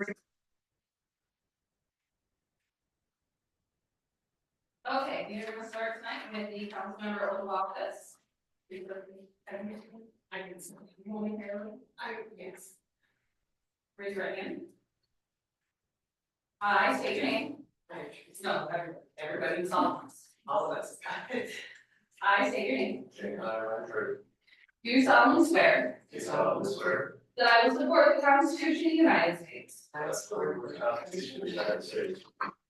Okay, we're gonna start tonight with the council member oath of office. I can see. Yes. Raise your right hand. I state your name. No, everybody in Solomons, all of us. I state your name. Do solemnly swear. That I will support the Constitution of the United States.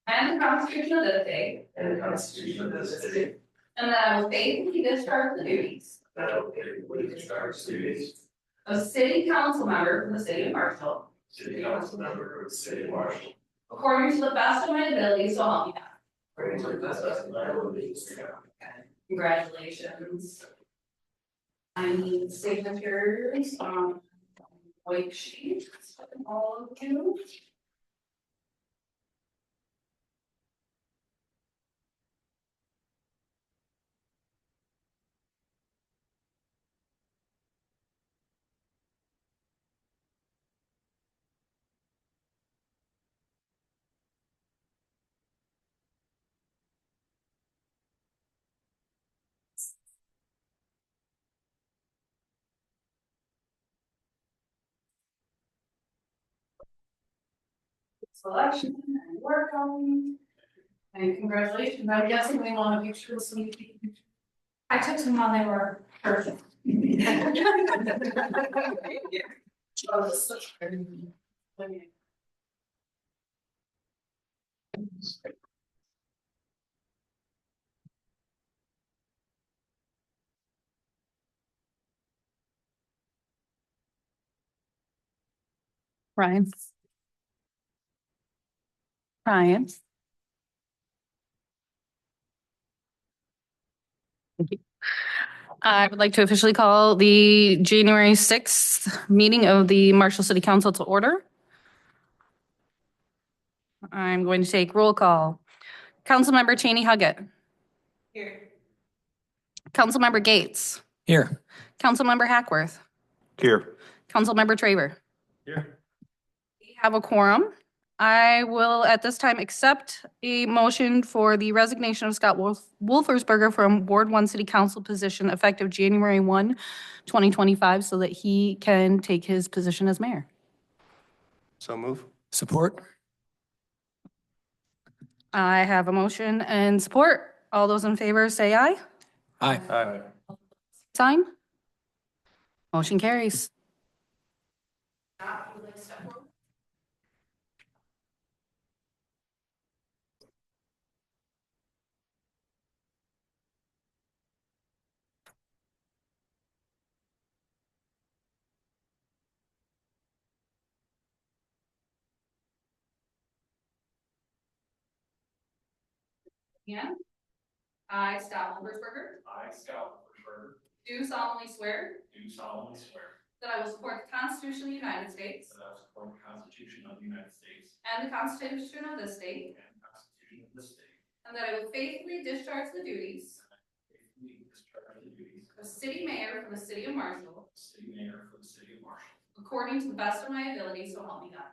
And the Constitution of this state. And that I will faithfully discharge the duties. Of city council member for the city of Marshall. According to the best of my abilities, so help me God. Congratulations. I need signatures on white sheets, all of you. Selection and work on. And congratulations, I'm guessing we want to picture some. I took some while they were perfect. Ryan. Ryan. Thank you. I would like to officially call the January 6th meeting of the Marshall City Council to order. I'm going to take roll call. Councilmember Cheney Huggett. Here. Councilmember Gates. Here. Councilmember Hackworth. Here. Councilmember Traver. Here. We have a quorum. I will at this time accept a motion for the resignation of Scott Wolfersberger from Ward 1 City Council position effective January 1, 2025, so that he can take his position as mayor. So move. Support. I have a motion and support. All those in favor say aye. Aye. Aye. Sign. Motion carries. Again, I, Scott Wolfersberger, do solemnly swear that I will support the Constitution of the United States and the Constitution of this state, and that I will faithfully discharge the duties of city mayor for the city of Marshall according to the best of my ability, so help me God.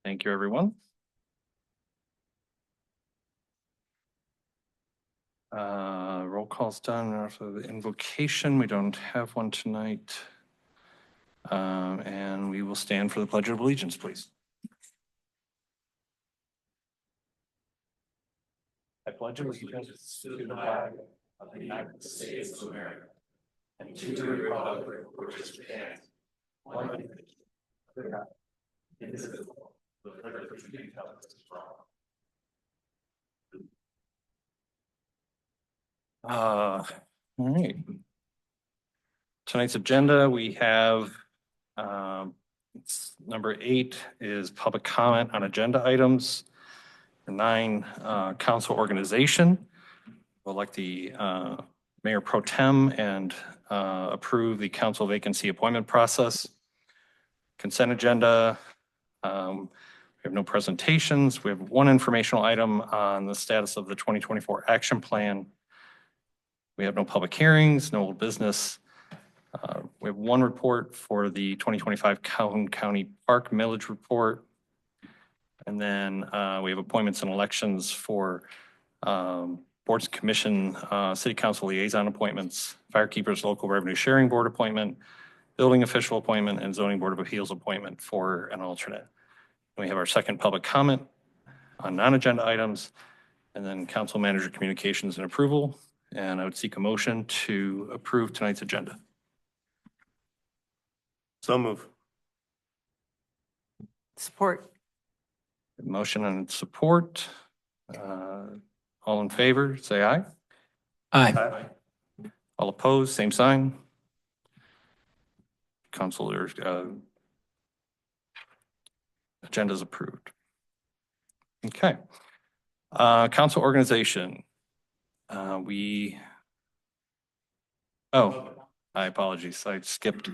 Thank you, everyone. Roll call's done. After the invocation, we don't have one tonight. And we will stand for the Pledge of Allegiance, please. I pledge allegiance to the flag of the United States of America and to the republic for which it stands, one All right. Tonight's agenda, we have, number 8 is public comment on agenda items. 9, council organization. We'll elect the mayor pro tem and approve the council vacancy appointment process. Consent agenda. We have no presentations. We have one informational item on the status of the 2024 action plan. We have no public hearings, no old business. We have one report for the 2025 Calhoun County Park Millage Report. And then we have appointments and elections for boards, commission, city council liaison appointments, firekeepers, local revenue sharing board appointment, building official appointment, and zoning board of appeals appointment for an alternate. We have our second public comment on non-agenda items, and then council manager communications and approval. And I would seek a motion to approve tonight's agenda. So move. Support. Motion and support. All in favor, say aye. Aye. All opposed, same sign. Councilor, agenda is approved. Okay. Council organization. I apologize, I skipped.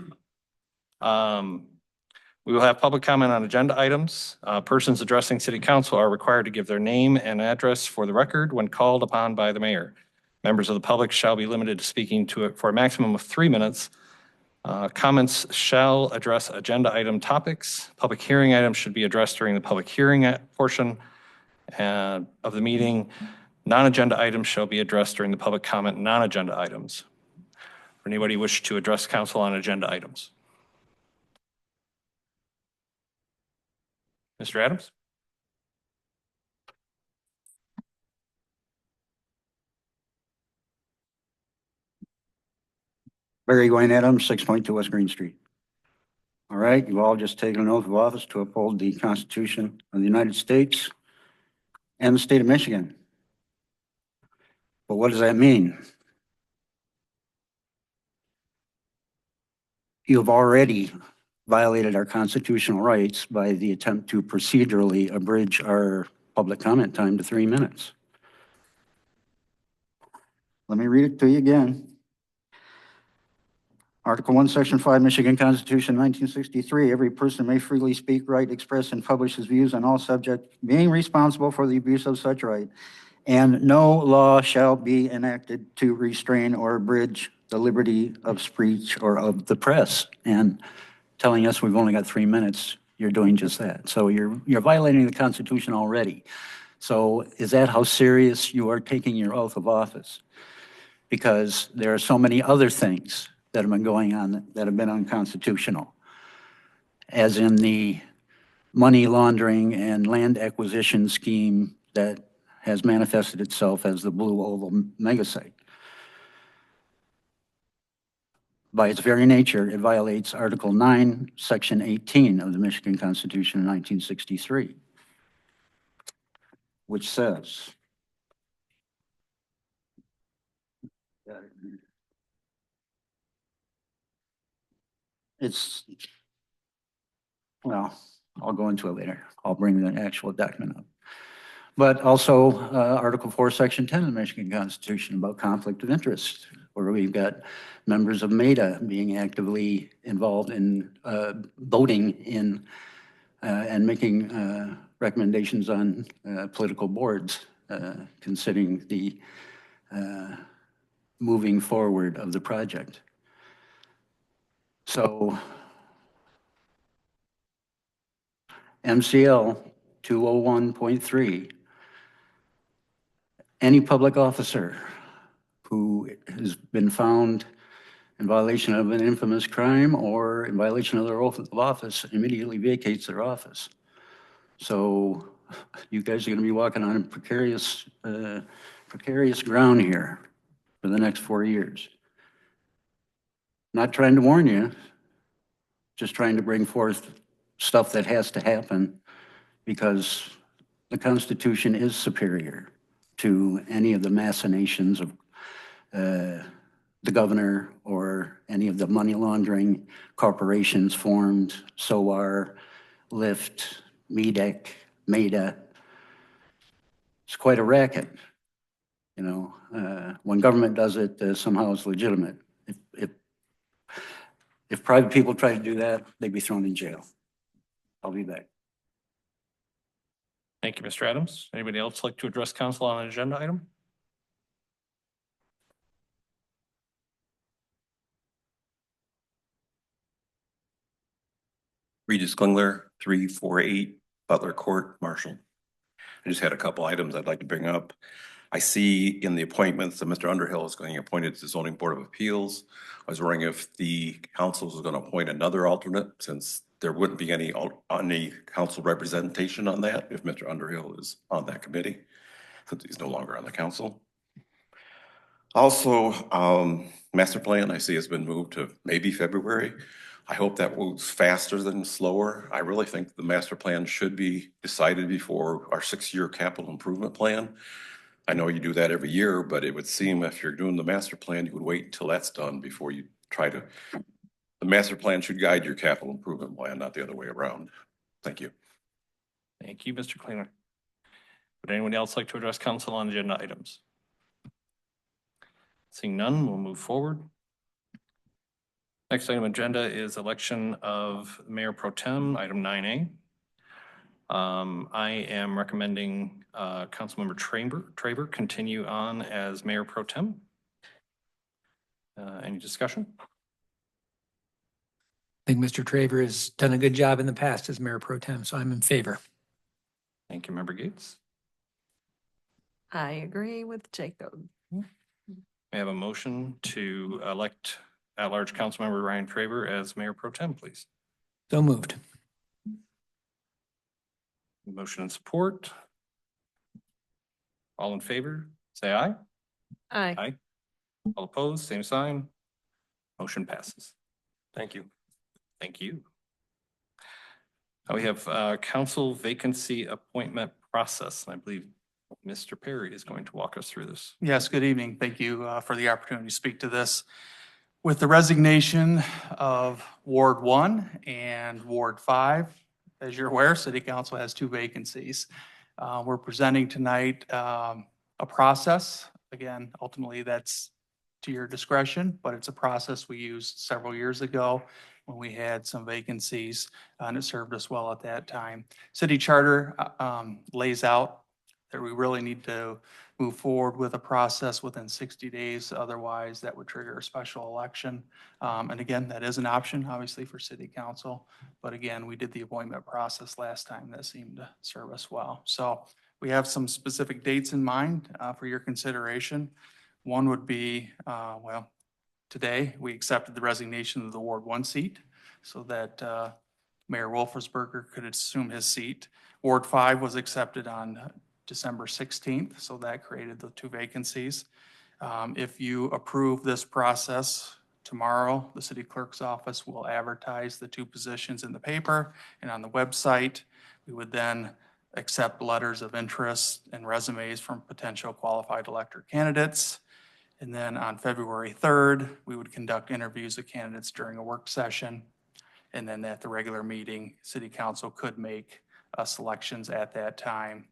We will have public comment on agenda items. Persons addressing city council are required to give their name and address for the record when called upon by the mayor. Members of the public shall be limited to speaking to it for a maximum of 3 minutes. Comments shall address agenda item topics. Public hearing items should be addressed during the public hearing portion of the meeting. Non-agenda items shall be addressed during the public comment non-agenda items. Anybody wish to address council on agenda items? Mr. Adams? Barry Wayne Adams, 6.2 West Green Street. All right, you've all just taken an oath of office to uphold the Constitution of the United States and the state of Michigan. But what does that mean? You have already violated our constitutional rights by the attempt to procedurally abridge our public comment time to 3 minutes. Let me read it to you again. Article 1, Section 5, Michigan Constitution, 1963, every person may freely speak, write, express, and publish his views on all subjects, being responsible for the abuse of such right, and no law shall be enacted to restrain or abridge the liberty of speech or of the press. And telling us we've only got 3 minutes, you're doing just that. So you're violating the Constitution already. So is that how serious you are taking your oath of office? Because there are so many other things that have been going on that have been unconstitutional, as in the money laundering and land acquisition scheme that has manifested itself as the Blue Oval megasite. By its very nature, it violates Article 9, Section 18 of the Michigan Constitution of 1963, which says, well, I'll go into it later. I'll bring the actual document up. But also Article 4, Section 10 of the Michigan Constitution about conflict of interest, where we've got members of MEDA being actively involved in voting in and making recommendations on political boards, considering the moving forward of the project. So MCL 201.3, any public officer who has been found in violation of an infamous crime or in violation of their oath of office immediately vacates their office. So you guys are going to be walking on precarious ground here for the next 4 years. Not trying to warn you, just trying to bring forth stuff that has to happen because the Constitution is superior to any of the machinations of the governor or any of the money laundering corporations formed, SOAR, LIFT, MEDEC, MEDA. It's quite a racket. You know, when government does it, somehow it's legitimate. If private people try to do that, they'd be thrown in jail. I'll be back. Thank you, Mr. Adams. Anybody else like to address council on an agenda item? Regis Klingler, 348 Butler Court, Marshall. I just had a couple items I'd like to bring up. I see in the appointments that Mr. Underhill is going to be appointed to the Zoning Board of Appeals. I was wondering if the council is going to appoint another alternate, since there wouldn't be any council representation on that if Mr. Underhill is on that committee, since he's no longer on the council. Also, master plan I see has been moved to maybe February. I hope that moves faster than slower. I really think the master plan should be decided before our 6-year capital improvement plan. I know you do that every year, but it would seem if you're doing the master plan, you would wait until that's done before you try to. The master plan should guide your capital improvement plan, not the other way around. Thank you. Thank you, Mr. Cleaner. Would anyone else like to address council on agenda items? Seeing none, we'll move forward. Next item on agenda is election of Mayor Pro Tem, item 9A. I am recommending Councilmember Traver continue on as Mayor Pro Tem. Any discussion? I think Mr. Traver has done a good job in the past as Mayor Pro Tem, so I'm in favor. Thank you, Member Gates. I agree with Jacob. We have a motion to elect at-large Councilmember Ryan Traver as Mayor Pro Tem, please. So moved. Motion and support. All in favor, say aye. Aye. Aye. All opposed, same sign. Motion passes. Thank you. Thank you. Now we have council vacancy appointment process. I believe Mr. Perry is going to walk us through this. Yes, good evening. Thank you for the opportunity to speak to this. With the resignation of Ward 1 and Ward 5, as you're aware, City Council has 2 vacancies. We're presenting tonight a process. Again, ultimately, that's to your discretion, but it's a process we used several years ago when we had some vacancies, and it served us well at that time. City Charter lays out that we really need to move forward with a process within 60 days. Otherwise, that would trigger a special election. And again, that is an option, obviously, for City Council. But again, we did the appointment process last time. That seemed to serve us well. So we have some specific dates in mind for your consideration. One would be, well, today we accepted the resignation of the Ward 1 seat so that Mayor Wolfersberger could assume his seat. Ward 5 was accepted on December 16th, so that created the 2 vacancies. If you approve this process tomorrow, the city clerk's office will advertise the 2 positions in the paper and on the website. We would then accept letters of interest and resumes from potential qualified elector candidates. And then on February 3rd, we would conduct interviews of candidates during a work session. And then at the regular meeting, City Council could make selections at that time.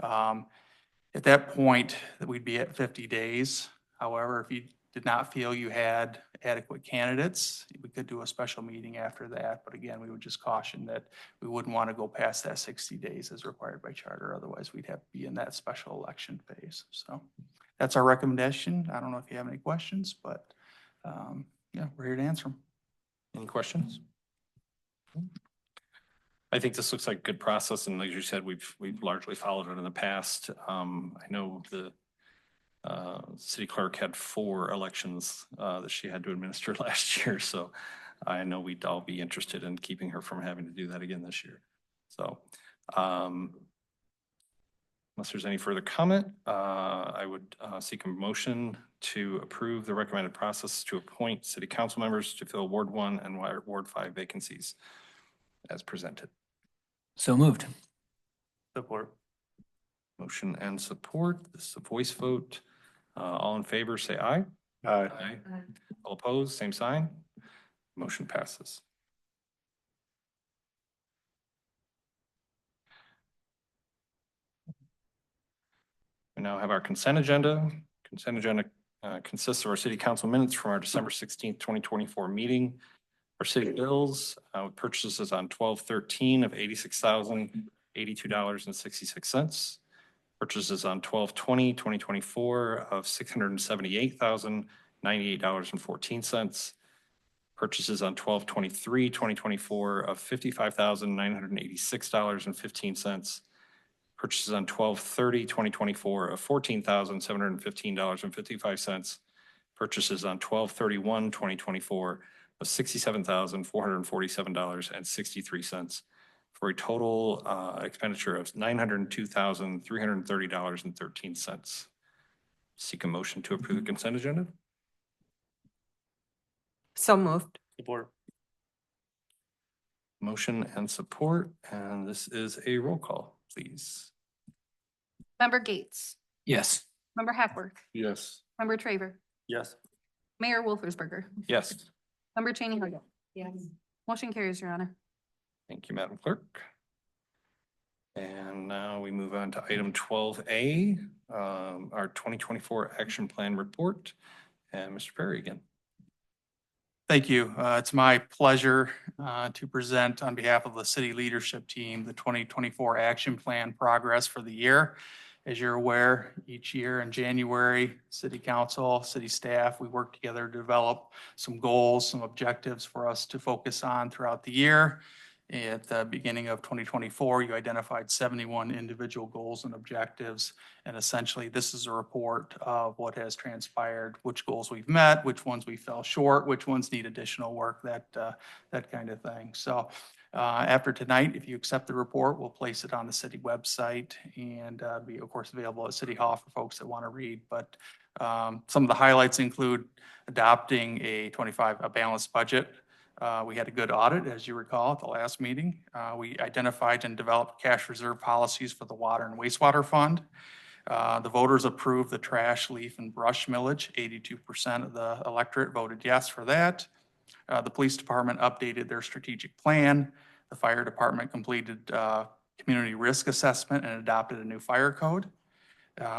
At that point, we'd be at 50 days. However, if you did not feel you had adequate candidates, we could do a special meeting after that. But again, we would just caution that we wouldn't want to go past that 60 days as required by charter. Otherwise, we'd have to be in that special election phase. So that's our recommendation. I don't know if you have any questions, but yeah, we're here to answer them. Any questions? I think this looks like a good process, and as you said, we've largely followed it in the past. I know the city clerk had 4 elections that she had to administer last year, so I know we'd all be interested in keeping her from having to do that again this year. So unless there's any further comment, I would seek a motion to approve the recommended process to appoint city council members to fill Ward 1 and Ward 5 vacancies. as presented. So moved. Support. Motion and support. This is a voice vote. All in favor, say aye. Aye. All opposed, same sign. Motion passes. We now have our consent agenda. Consent agenda consists of our city council minutes from our December 16th, 2024 meeting. Our city bills, purchases on 12/13 of $86,082.66. Purchases on 12/20/2024 of $678,098.14. Purchases on 12/23/2024 of $55,986.15. Purchases on 12/30/2024 of $14,715.55. Purchases on 12/31/2024 of $67,447.63 for a total expenditure of $902,330.13. Seek a motion to approve the consent agenda. So moved. Support. Motion and support, and this is a roll call, please. Member Gates, Yes. Member Hackworth, Yes. Member Traver, Yes. Mayor Wolfersberger, Yes. Member Cheney Harden. Yes. Motion carries, Your Honor. Thank you, Madam Clerk. And now we move on to item 12A, our 2024 Action Plan Report. And Mr. Perry again. Thank you. It's my pleasure to present on behalf of the city leadership team, the 2024 action plan progress for the year. As you're aware, each year in January, city council, city staff, we work together to develop some goals, some objectives for us to focus on throughout the year. At the beginning of 2024, you identified 71 individual goals and objectives. And essentially, this is a report of what has transpired, which goals we've met, which ones we fell short, which ones need additional work, that kind of thing. So after tonight, if you accept the report, we'll place it on the city website and be, of course, available at City Hall for folks that want to read. But some of the highlights include adopting a balanced budget. We had a good audit, as you recall, at the last meeting. We identified and developed cash reserve policies for the water and wastewater fund. The voters approved the trash, leaf, and brush millage. 82% of the electorate voted yes for that. The police department updated their strategic plan. The fire department completed community risk assessment and adopted a new fire code.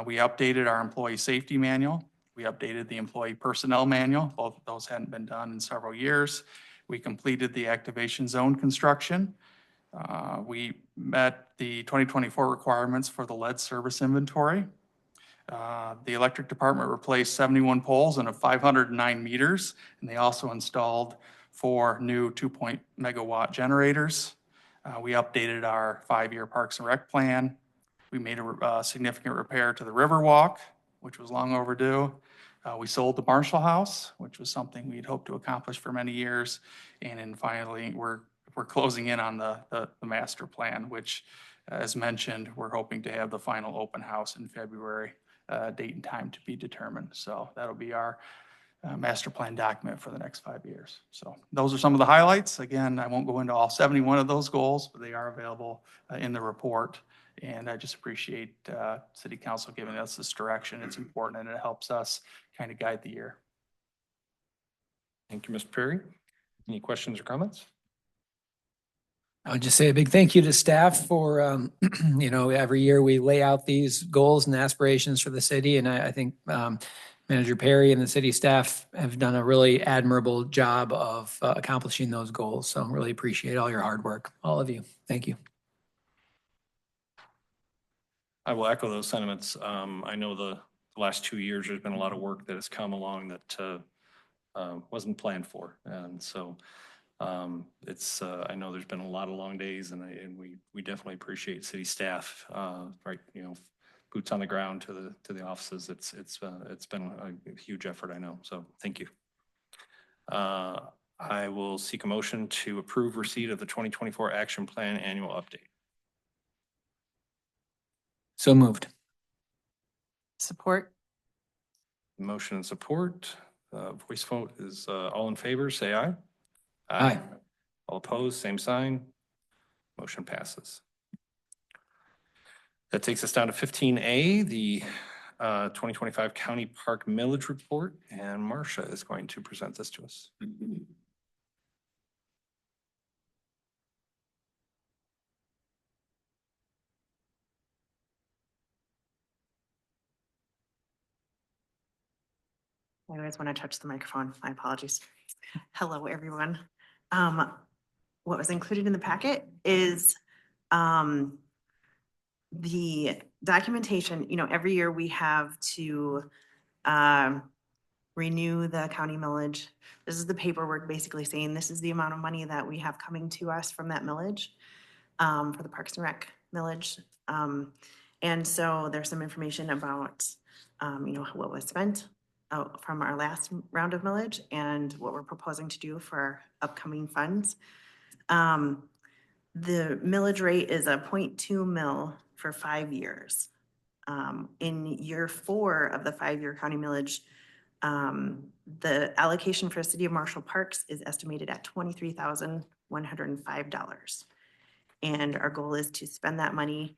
We updated our employee safety manual. We updated the employee personnel manual. Both of those hadn't been done in several years. We completed the activation zone construction. We met the 2024 requirements for the lead service inventory. The electric department replaced 71 poles and 509 meters, and they also installed 4 new 2-megawatt generators. We updated our 5-year Parks and Rec plan. We made a significant repair to the Riverwalk, which was long overdue. We sold the Marshall House, which was something we'd hoped to accomplish for many years. And then finally, we're closing in on the master plan, which, as mentioned, we're hoping to have the final open house in February, date and time to be determined. So that'll be our master plan document for the next 5 years. So those are some of the highlights. Again, I won't go into all 71 of those goals, but they are available in the report. And I just appreciate City Council giving us this direction. It's important and it helps us kind of guide the year. Thank you, Mr. Perry. Any questions or comments? I would just say a big thank you to staff for, every year we lay out these goals and aspirations for the city. And I think Manager Perry and the city staff have done a really admirable job of accomplishing those goals. So really appreciate all your hard work, all of you. Thank you. I will echo those sentiments. I know the last 2 years, there's been a lot of work that has come along that wasn't planned for. And so it's, I know there's been a lot of long days and we definitely appreciate city staff, boots on the ground to the offices. It's been a huge effort, I know. So thank you. I will seek a motion to approve receipt of the 2024 Action Plan Annual Update. So moved. Support. Motion and support. Voice vote is all in favor, say aye. Aye. All opposed, same sign. Motion passes. That takes us down to 15A, the 2025 County Park Millage Report, and Marcia is going to present this to us. I always want to touch the microphone. My apologies. Hello, everyone. What was included in the packet is the documentation. Every year we have to renew the county millage. This is the paperwork basically saying this is the amount of money that we have coming to us from that millage for the Parks and Rec millage. And so there's some information about, what was spent from our last round of millage and what we're proposing to do for our upcoming funds. The millage rate is a 0.2 mil for 5 years. In year 4 of the 5-year county millage, the allocation for the City of Marshall Parks is estimated at $23,105. And our goal is to spend that money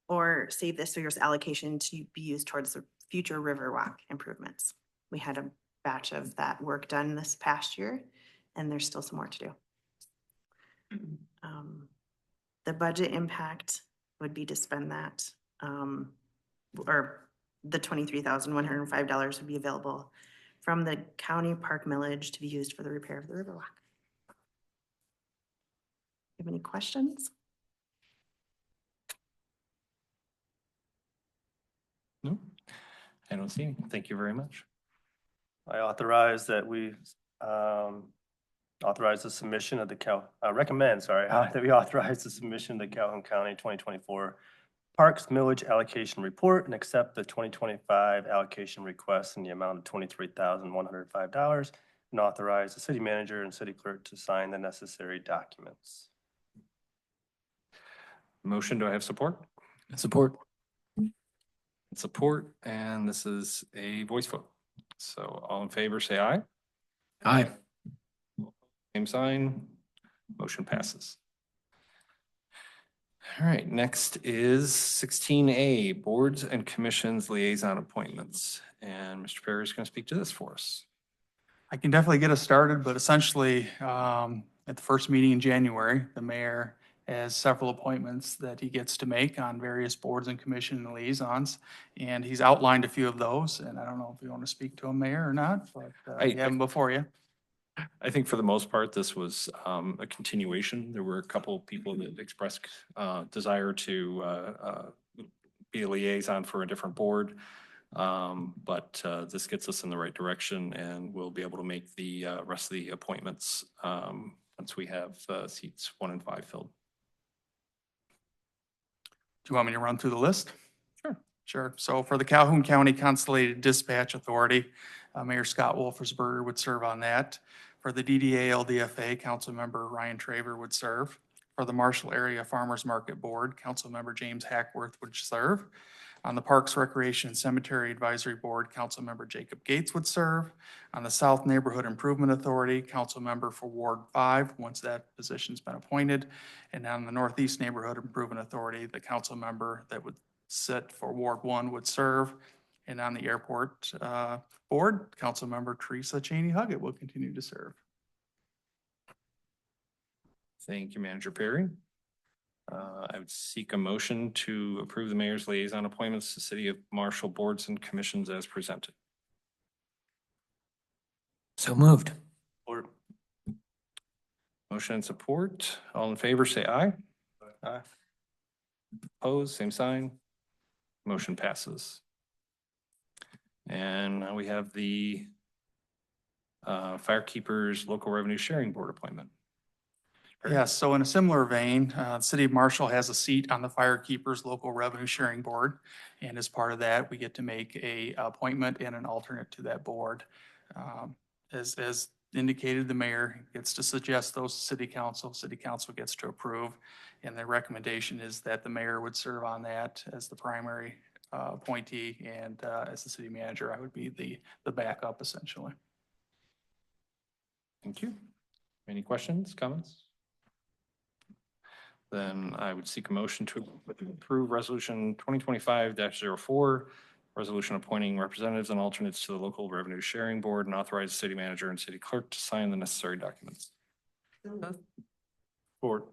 or save this year's allocation to be used towards the future Riverwalk improvements. We had a batch of that work done this past year, and there's still some more to do. The budget impact would be to spend that, or the $23,105 would be available from the county park millage to be used for the repair of the Riverwalk. Have any questions? No, I don't see any. Thank you very much. I authorize that we authorize the submission of the recommend, that we authorize the submission of the Calhoun County 2024 Parks Millage Allocation Report and accept the 2025 allocation request in the amount of $23,105 and authorize the city manager and city clerk to sign the necessary documents. Motion, do I have support? Support. Support, and this is a voice vote. So all in favor, say aye. Aye. Same sign. Motion passes. All right, next is 16A, Boards and Commissions Liaison Appointments. And Mr. Perry is going to speak to this for us. I can definitely get us started, but essentially, at the first meeting in January, the mayor has several appointments that he gets to make on various boards and commission liaisons. And he's outlined a few of those, and I don't know if you want to speak to him, Mayor, or not, but you have them before you. I think for the most part, this was a continuation. There were a couple of people that expressed desire to be a liaison for a different board. But this gets us in the right direction, and we'll be able to make the rest of the appointments once we have seats 1 and 5 filled. Do you want me to run through the list? Sure. Sure. So for the Calhoun County Constellated Dispatch Authority, Mayor Scott Wolfersberger would serve on that. For the DDA LDFA, Councilmember Ryan Traver would serve. For the Marshall Area Farmers Market Board, Councilmember James Hackworth would serve. On the Parks, Recreation, and Cemetery Advisory Board, Councilmember Jacob Gates would serve. On the South Neighborhood Improvement Authority, Councilmember for Ward 5, once that position's been appointed. And on the Northeast Neighborhood Improvement Authority, the councilmember that would sit for Ward 1 would serve. And on the Airport Board, Councilmember Teresa Cheney Huggett will continue to serve. Thank you, Manager Perry. I would seek a motion to approve the mayor's liaison appointments to City of Marshall boards and commissions as presented. So moved. Or Motion and support. All in favor, say aye. Aye. Opposed, same sign. Motion passes. And now we have the Firekeepers Local Revenue Sharing Board appointment. Yes, so in a similar vein, the City of Marshall has a seat on the Firekeepers Local Revenue Sharing Board. And as part of that, we get to make a appointment and an alternate to that board. As indicated, the mayor gets to suggest those to City Council. City Council gets to approve. And the recommendation is that the mayor would serve on that as the primary appointee, and as the city manager, I would be the backup essentially. Thank you. Any questions, comments? Then I would seek a motion to approve Resolution 2025-04, resolution appointing representatives and alternates to the Local Revenue Sharing Board, and authorize the city manager and city clerk to sign the necessary documents. Support.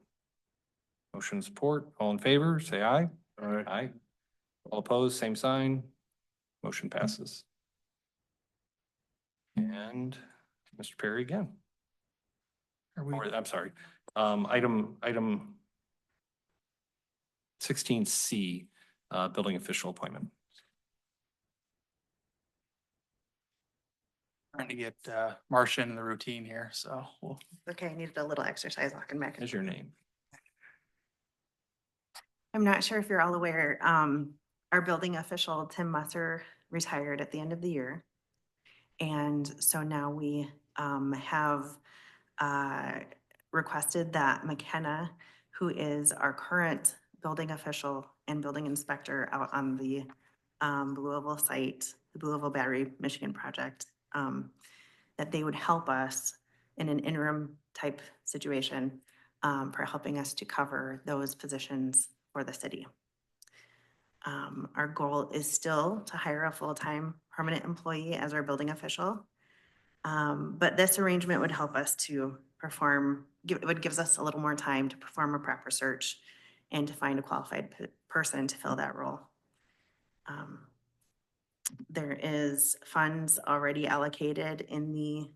Motion support. All in favor, say aye. Aye. All opposed, same sign. Motion passes. And Mr. Perry again. Are we, Or, I'm sorry, item 16C, building official appointment. trying to get Marcia in the routine here, so we'll Okay, I needed a little exercise walking back. Is your name? I'm not sure if you're all aware, our building official, Tim Musser, retired at the end of the year. And so now we have requested that McKenna, who is our current building official and building inspector out on the Louisville site, the Louisville Battery Michigan project, that they would help us in an interim type situation for helping us to cover those positions for the city. Our goal is still to hire a full-time permanent employee as our building official. But this arrangement would help us to perform, it gives us a little more time to perform a proper search and to find a qualified person to fill that role. There is funds already allocated in the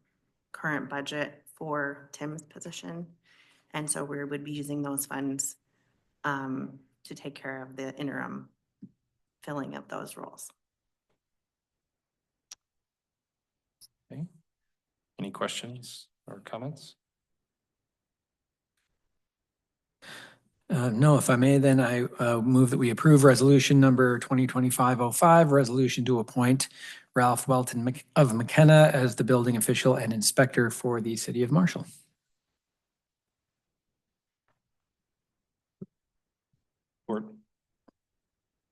current budget for Tim's position. And so we would be using those funds to take care of the interim filling of those roles. Okay. Any questions or comments? No, if I may, then I move that we approve resolution number 2025-05, resolution to appoint Ralph Welton of McKenna as the building official and inspector for the city of Marshall. Support.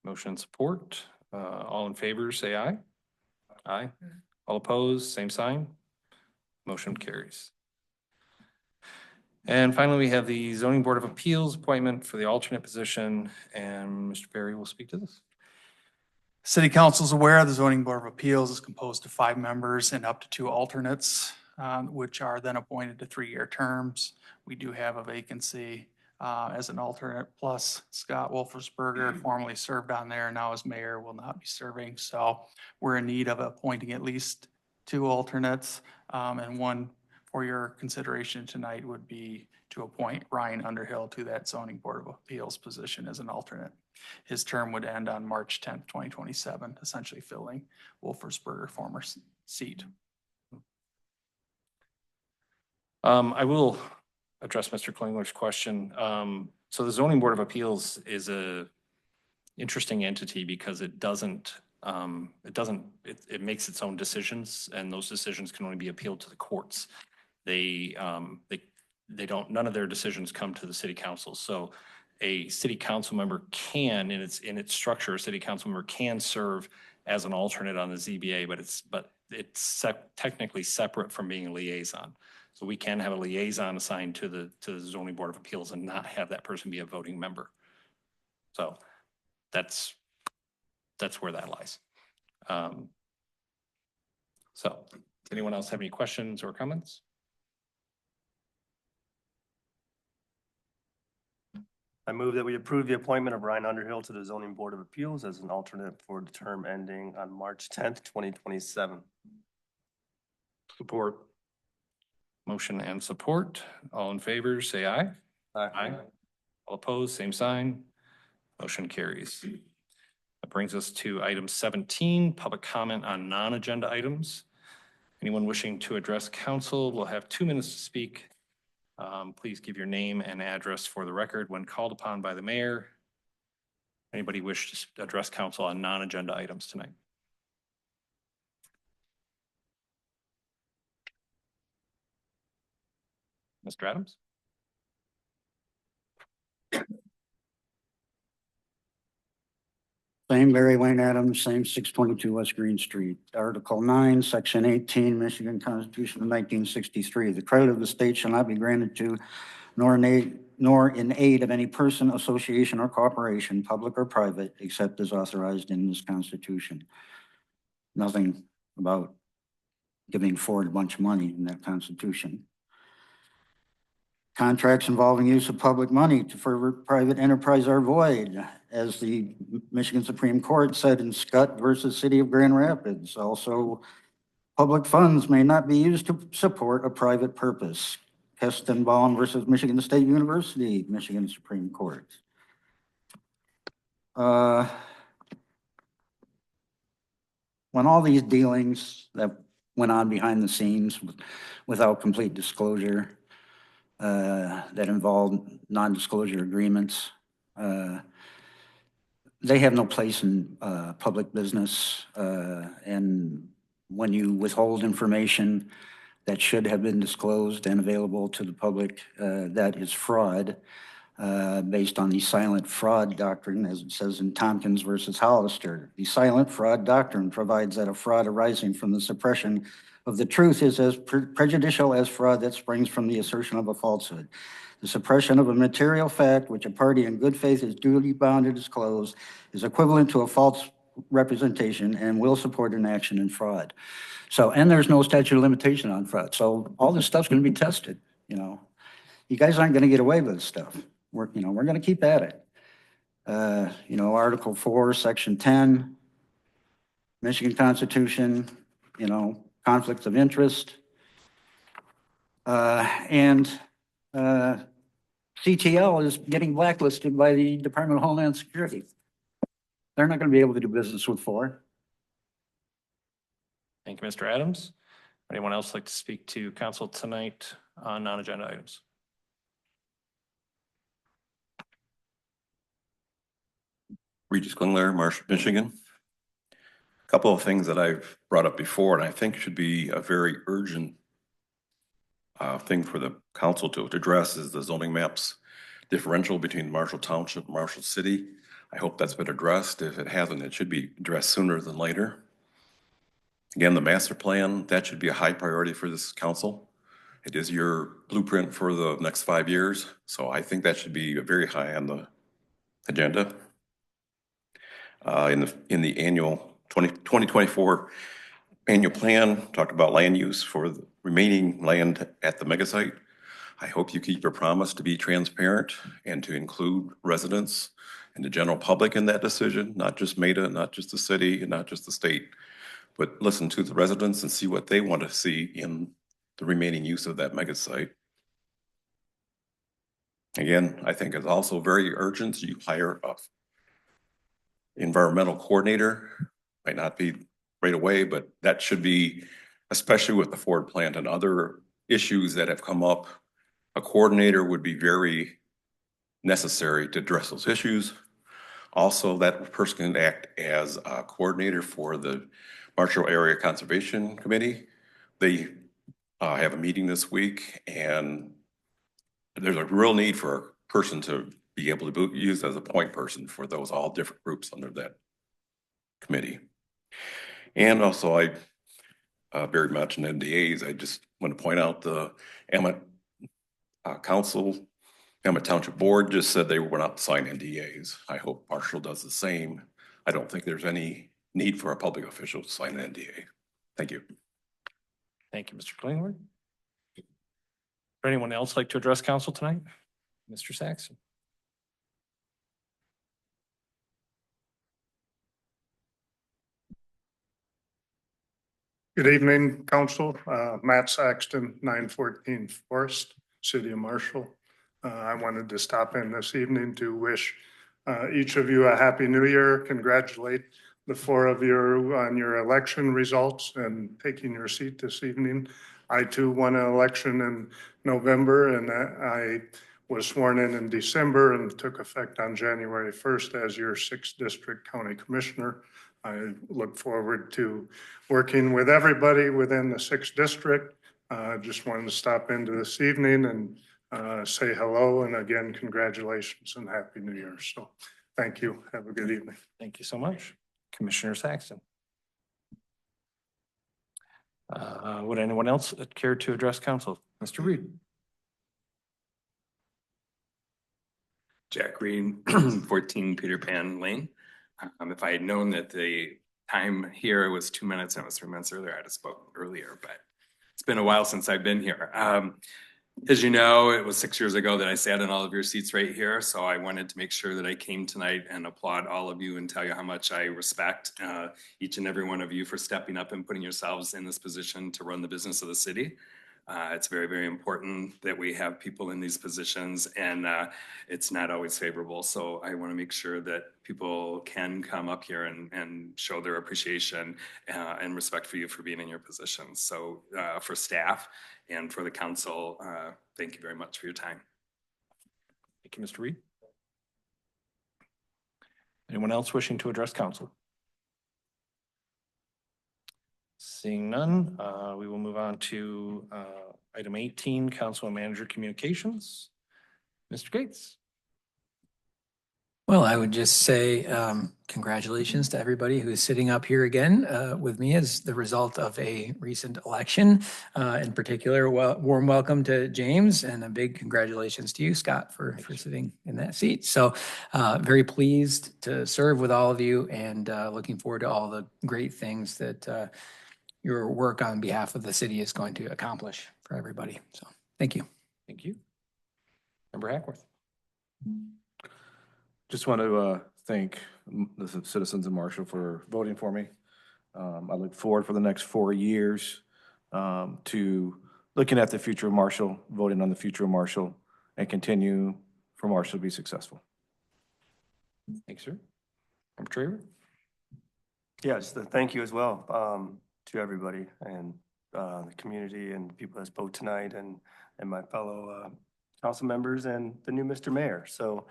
Motion support. All in favor, say aye. Aye. All opposed, same sign. Motion carries. And finally, we have the Zoning Board of Appeals appointment for the alternate position, and Mr. Perry will speak to this. City Council is aware the Zoning Board of Appeals is composed of 5 members and up to 2 alternates, which are then appointed to 3-year terms. We do have a vacancy as an alternate, plus Scott Wolfersberger, formerly served on there, now as mayor, will not be serving. So we're in need of appointing at least 2 alternates, and one for your consideration tonight would be to appoint Ryan Underhill to that Zoning Board of Appeals position as an alternate. His term would end on March 10th, 2027, essentially filling Wolfersberger's former seat. I will address Mr. Klingler's question. So the Zoning Board of Appeals is a interesting entity because it makes its own decisions, and those decisions can only be appealed to the courts. They don't, none of their decisions come to the city council. So a city council member can, in its structure, a city council member can serve as an alternate on the ZBA, but it's technically separate from being a liaison. So we can have a liaison assigned to the Zoning Board of Appeals and not have that person be a voting member. So that's where that lies. So does anyone else have any questions or comments? I move that we approve the appointment of Ryan Underhill to the Zoning Board of Appeals as an alternate for the term ending on March 10th, 2027. Support. Motion and support. All in favor, say aye. Aye. All opposed, same sign. Motion carries. That brings us to item 17, public comment on non-agenda items. Anyone wishing to address council will have 2 minutes to speak. Please give your name and address for the record when called upon by the mayor. Anybody wish to address council on non-agenda items tonight? Mr. Adams? Same Barry Wayne Adams, same 622 West Green Street. Article 9, Section 18, Michigan Constitution of 1963. The credit of the state shall not be granted to nor nor in aid of any person, association, or corporation, public or private, except as authorized in this Constitution. Nothing about giving Ford a bunch of money in that Constitution. Contracts involving use of public money to further private enterprise are void, as the Michigan Supreme Court said in Scott versus City of Grand Rapids. Also, public funds may not be used to support a private purpose. Kestenbaum versus Michigan State University, Michigan Supreme Court. When all these dealings that went on behind the scenes without complete disclosure, that involved non-disclosure agreements, they have no place in public business. And when you withhold information that should have been disclosed and available to the public, that is fraud, based on the silent fraud doctrine, as it says in Tompkins versus Hollister. The silent fraud doctrine provides that a fraud arising from the suppression of the truth is as prejudicial as fraud that springs from the assertion of a falsehood. The suppression of a material fact which a party in good faith is duly bound to disclose is equivalent to a false representation and will support an action in fraud. So, and there's no statute of limitation on fraud. So all this stuff's going to be tested, you know. You guys aren't going to get away with this stuff. We're going to keep at it. Article 4, Section 10, Michigan Constitution, conflicts of interest. And CTL is getting blacklisted by the Department of Homeland Security. They're not going to be able to do business with Ford. Thank you, Mr. Adams. Anyone else like to speak to council tonight on non-agenda items? Regis Klingler, Marshall, Michigan. A couple of things that I've brought up before, and I think should be a very urgent thing for the council to address, is the zoning maps differential between Marshall Township and Marshall City. I hope that's been addressed. If it hasn't, it should be addressed sooner than later. Again, the master plan, that should be a high priority for this council. It is your blueprint for the next 5 years, so I think that should be very high on the agenda. In the annual 2024 annual plan, talked about land use for the remaining land at the mega site. I hope you keep your promise to be transparent and to include residents and the general public in that decision, not just MEDA, not just the city, and not just the state, but listen to the residents and see what they want to see in the remaining use of that mega site. Again, I think it's also very urgent you hire a environmental coordinator. Might not be right away, but that should be, especially with the Ford plant and other issues that have come up, a coordinator would be very necessary to address those issues. Also, that person can act as a coordinator for the Marshall Area Conservation Committee. They have a meeting this week, and there's a real need for a person to be able to be used as a point person for those all different groups under that committee. And also, I very much in NDAs, I just want to point out the Emmett Emmett Township Board just said they were not signing NDAs. I hope Marshall does the same. I don't think there's any need for a public official to sign an NDA. Thank you. Thank you, Mr. Klingler. Would anyone else like to address council tonight? Mr. Saxon. Good evening, Council. Matt Saxton, 914 Forest, City of Marshall. I wanted to stop in this evening to wish each of you a happy new year, congratulate the four of you on your election results and taking your seat this evening. I too won an election in November, and I was sworn in December and took effect on January 1st as your 6th District County Commissioner. I look forward to working with everybody within the 6th District. Just wanted to stop into this evening and say hello, and again, congratulations and Happy New Year. So thank you. Have a good evening. Thank you so much. Commissioner Saxon. Would anyone else care to address council? Mr. Reed. Jack Green, 14 Peter Pan Lane. If I had known that the time here was 2 minutes and it was 3 minutes earlier, I'd have spoken earlier, but it's been a while since I've been here. As you know, it was 6 years ago that I sat in all of your seats right here, so I wanted to make sure that I came tonight and applaud all of you and tell you how much I respect each and every one of you for stepping up and putting yourselves in this position to run the business of the city. It's very, very important that we have people in these positions, and it's not always favorable. So I want to make sure that people can come up here and show their appreciation and respect for you for being in your positions. So for staff and for the council, thank you very much for your time. Thank you, Mr. Reed. Anyone else wishing to address council? Seeing none, we will move on to item 18, council and manager communications. Mr. Gates. Well, I would just say congratulations to everybody who's sitting up here again with me as the result of a recent election. In particular, warm welcome to James and a big congratulations to you, Scott, for sitting in that seat. So very pleased to serve with all of you and looking forward to all the great things that your work on behalf of the city is going to accomplish for everybody. So thank you. Thank you. Member Hackworth. Just want to thank the citizens of Marshall for voting for me. I look forward for the next 4 years to looking at the future of Marshall, voting on the future of Marshall, and continue for Marshall to be successful. Thanks, sir. Member Traver. Yes, thank you as well to everybody and the community and the people that spoke tonight and my fellow council members and the new Mr. Mayor. So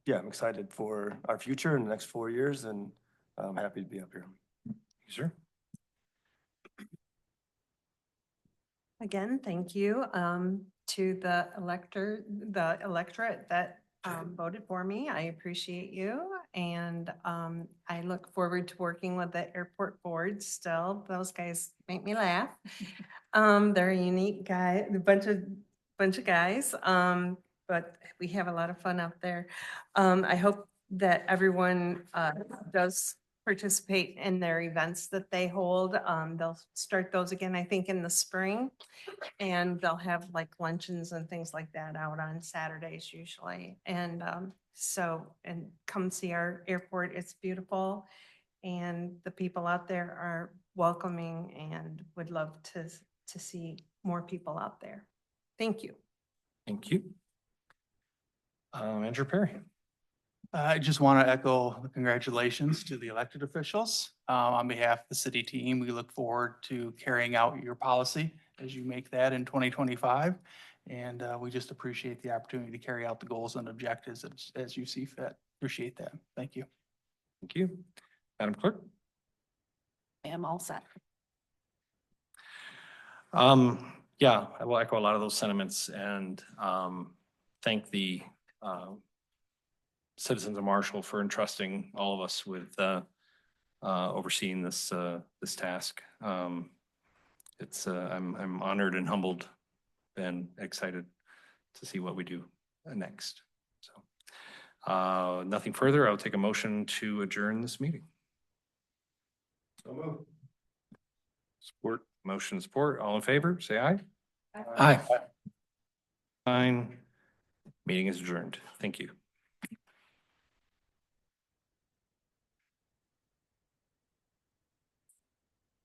yeah, I'm excited for our future in the next 4 years and I'm happy to be up here. Thank you, sir. Again, thank you to the electorate that voted for me. I appreciate you. And I look forward to working with the airport board still. Those guys make me laugh. They're a unique guy, a bunch of guys. But we have a lot of fun out there. I hope that everyone does participate in their events that they hold. They'll start those again, I think, in the spring. And they'll have like luncheons and things like that out on Saturdays usually. And and come see our airport. It's beautiful. And the people out there are welcoming and would love to see more people out there. Thank you. Thank you. Andrew Perry. I just want to echo the congratulations to the elected officials. On behalf of the city team, we look forward to carrying out your policy as you make that in 2025. And we just appreciate the opportunity to carry out the goals and objectives as you see fit. Appreciate that. Thank you. Thank you. Madam Clerk. I am all set. Yeah, I will echo a lot of those sentiments and thank the citizens of Marshall for entrusting all of us with overseeing this this task. It's I'm honored and humbled and excited to see what we do next. So nothing further. I'll take a motion to adjourn this meeting. So moved. Support. Motion support. All in favor, say aye. Aye. Fine. Meeting is adjourned. Thank you.